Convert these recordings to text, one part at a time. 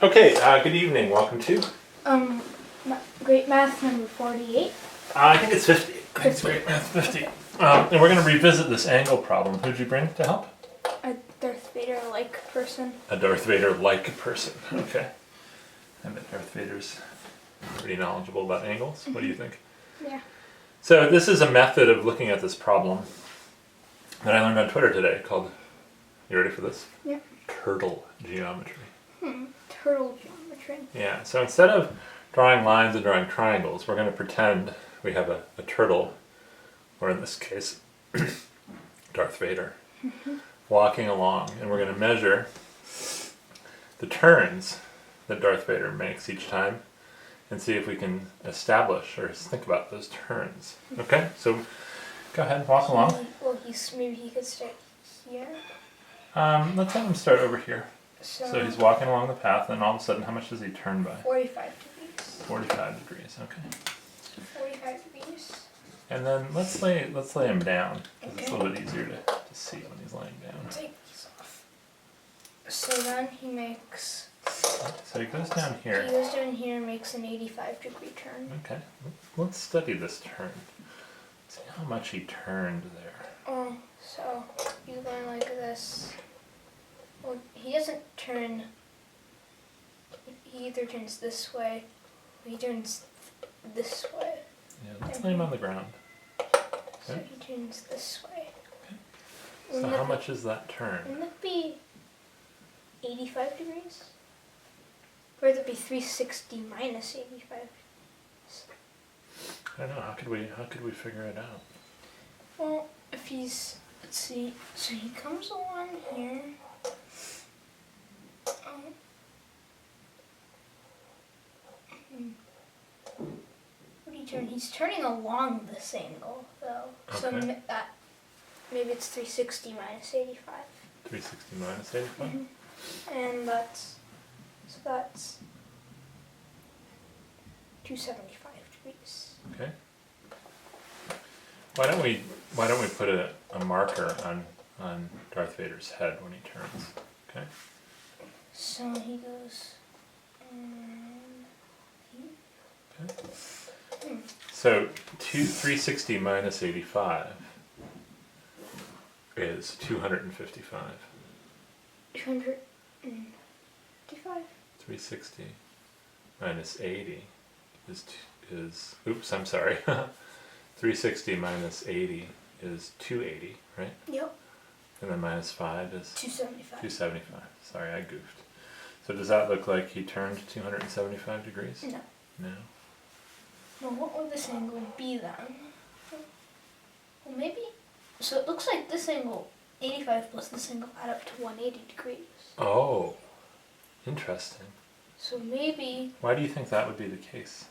Okay, good evening. Welcome to. Great Math number 48. I think it's 50. It's GreatMath50. And we're going to revisit this angle problem. Who'd you bring to help? A Darth Vader-like person. A Darth Vader-like person. Okay. I bet Darth Vader's pretty knowledgeable about angles. What do you think? Yeah. So this is a method of looking at this problem that I learned on Twitter today called, you ready for this? Yeah. Turtle geometry. Turtle geometry. Yeah, so instead of drawing lines and drawing triangles, we're going to pretend we have a turtle, or in this case, Darth Vader, walking along, and we're going to measure the turns that Darth Vader makes each time and see if we can establish or think about those turns. Okay, so go ahead, walk along. Maybe he could start here. Let's have him start over here. So he's walking along the path, and all of a sudden, how much does he turn by? 45 degrees. 45 degrees, okay. 45 degrees. And then let's lay him down, because it's a Okay. little bit easier to see when he's laying down. Take these off. So then he makes... So he goes down He here. goes down here and makes an 85-degree turn. Okay, let's study this turn. See how much he turned there. So he's going like this. Well, he doesn't turn. He either turns this way, or he turns this way. Yeah, let's lay him on the ground. So Okay. he turns this way. So how much is that turn? Wouldn't it be 85 degrees? Or would it be 360 minus 85? I don't know, how could we figure it out? Well, if he's, let's see, so he comes along here. What do you turn? He's turning along this angle, though. So Okay. maybe it's 360 minus 85. 360 minus 85? And that's 275 degrees. Okay. Why don't we put a marker on Darth Vader's head when he turns? Okay. So he goes. Okay. So 360 minus 85 is 255. 255. 360 minus 80 is oops, I'm sorry. 360 minus 80 is 280, right? Yep. And then minus 5 is 275. 275. Sorry, I goofed. So does that look like he turned 275 degrees? No. No. Well, what would this angle be then? Well, maybe. So it looks like this angle, 85 plus this angle, add up to 180 degrees. Oh, interesting. So maybe. Why do you think that would be the case?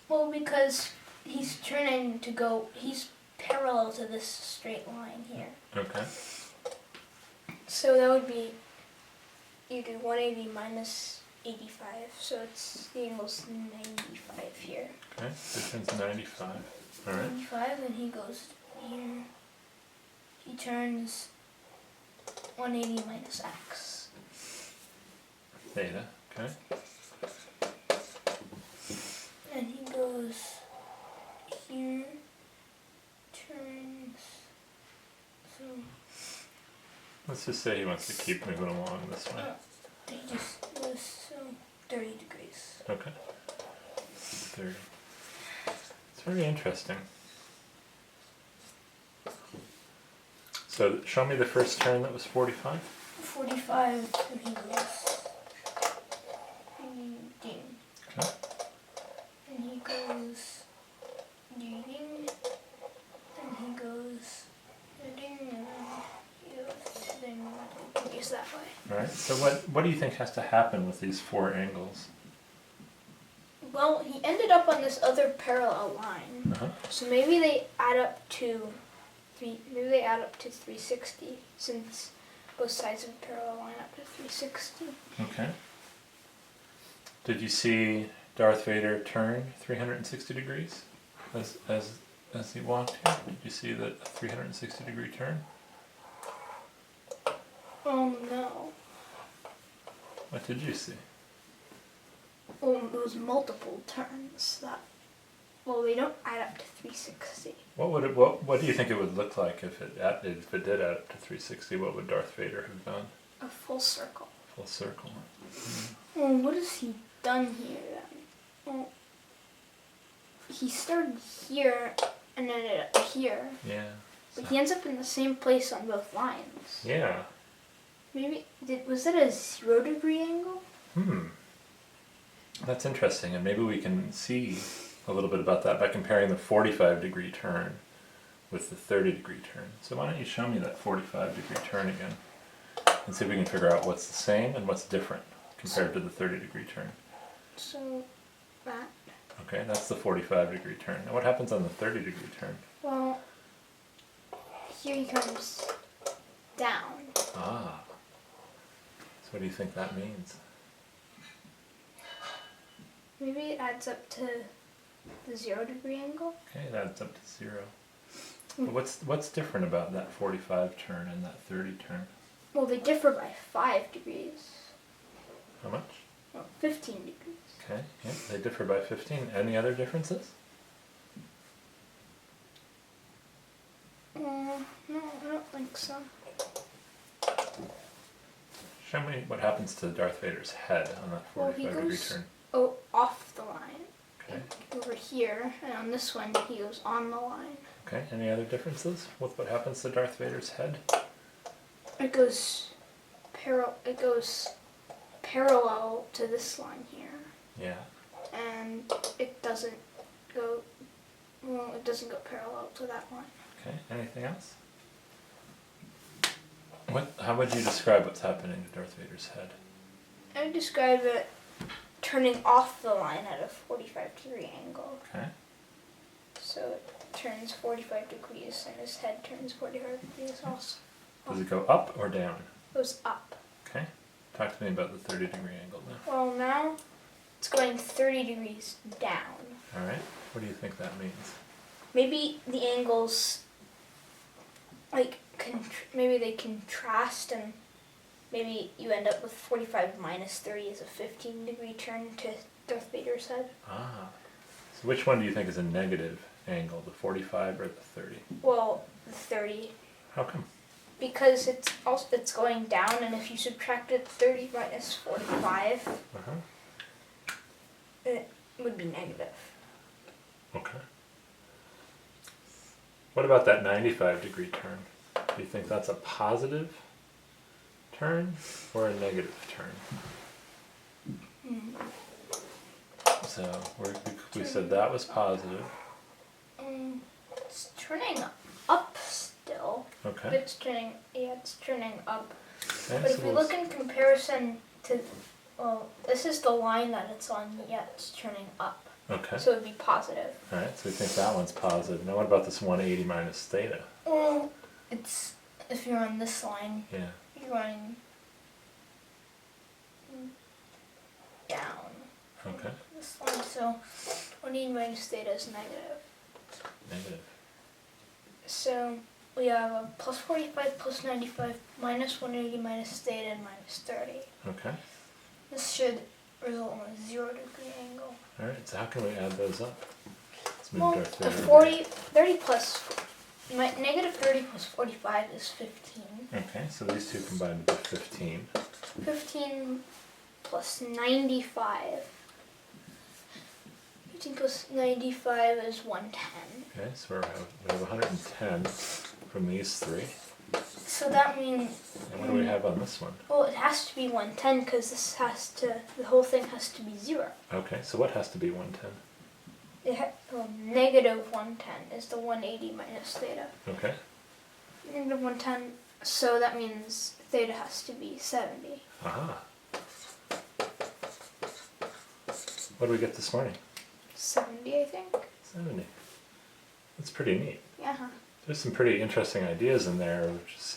Well, because he's turning to go. He's parallel to this straight line here. Okay. So that would be. You do 180 minus 85, so it's the angle's 95 here. Okay, so he turns 95. All right. 95, and he goes here. He turns 180 minus x. Theta. Okay. And he goes here, turns, so Let's just say he wants to keep moving along this way. he just goes so 30 degrees. Okay. 30. It's very interesting. So show me the first turn that was 45. 45, and he goes ding. Okay. And he goes ding, and he goes ding, and he goes ding. Continues that way. All right. So what do you think has to happen with these four angles? Well, he ended up on this other parallel line, Uh-huh. so maybe they add up to 360, since both sides of the parallel line up to 360. Okay. Did you see Darth Vader turn 360 degrees as he walked here? Did you see that 360 degree turn? Oh no. What did you see? those multiple turns that, well, they don't add up to 360. What do you think it would look like if it did add up to 360? What would Darth Vader have done? A full circle. Full circle. Well, what has he done here then? Well, he started here and ended up here. Yeah. But he ends up in the same place on both lines. Yeah. Maybe, was that a 0-degree angle? That's interesting, and maybe we can see a little bit about that by comparing the 45-degree turn with the 30-degree turn. So why don't you show me that 45-degree turn again, and see if we can figure out what's the same and what's different compared to the 30-degree turn. So, that. Okay, that's the 45-degree turn. Now what happens on the 30-degree turn? Well, here he comes down. Ah. So what do you think that means? Maybe it adds up to the 0-degree angle? Okay, it adds up to 0. But what's different about that 45 turn and that 30 turn? Well, they differ by 5 degrees. How much? Well, 15 degrees. Okay, yeah, they differ by 15. Any other differences? No, I don't think so. Show me what happens to Darth Vader's head on that Well, he 45-degree goes turn. off the line. Okay. Over here, and on this one, he goes on the line. Okay, any other differences with what happens to Darth Vader's head? It goes parallel to this line here. Yeah. And it doesn't go parallel to that line. Okay, anything else? How would you describe what's happening to Darth Vader's head? I would describe it turning off the line at a 45-degree angle. Okay. So it turns 45 degrees and his head turns 45 degrees also. Does it go up or down? It goes up. Okay. Talk to me about the 30-degree angle now. Well, now it's going 30 degrees down. All right. What do you think that means? Maybe the angles, like, maybe they contrast, and maybe you end up with 45 minus 30 is a 15-degree turn to Darth Vader's head. Ah. So which one do you think is a negative angle, the 45 or the 30? Well, the 30. How come? Because it's going down, and if you subtracted 30 minus 45, it would be negative. Okay. What about that 95-degree turn? Do you think that's a positive turn or a negative turn? So we said that was positive. It's turning up still. Okay. But it's turning up. Okay, But so if we look in comparison to, well, this is the line that it's on, yet it's turning up. Okay. So it would be positive. Alright, so we think that one's positive. Now what about this 180 minus theta? Well, it's, if you're on this line, Yeah. you're going down. Okay. This line, so 180 minus theta is negative. Negative. So we have a plus 45 plus 95 minus 180 minus theta and minus 30. Okay. This should result in a 0-degree angle. Alright, so how can we add those up? Let's move Well, Darth the Vader 30 plus, negative 30 plus 45 is 15. Okay, so these two combined to 15. 15 plus 95. 15 plus 95 is 110. Okay, so we have 110 from these three. So that means, And what do we have on this one? well, it has to be 110 because the whole thing has to be 0. Okay, so what has to be 110? Negative 110 is the 180 minus theta. Okay. Negative 110, so that means theta has to be 70. Aha. What did we get this morning? 70, I think. 70. That's pretty neat. Yeah. There's some pretty interesting ideas in there of just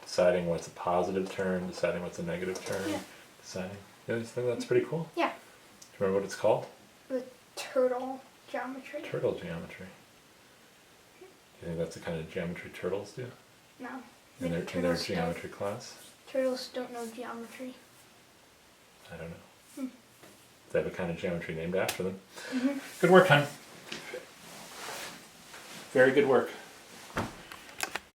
deciding what's a positive turn, deciding what's a negative turn, Yeah. deciding. You think that's pretty cool? Yeah. Do you remember what it's called? The turtle geometry. Turtle geometry. Do you think that's the kind of geometry turtles do? No. In their Turtles geometry class? Turtles don't know geometry. I don't know. They have a kind of geometry named after them. Mhm. Good work, hon. Very good work.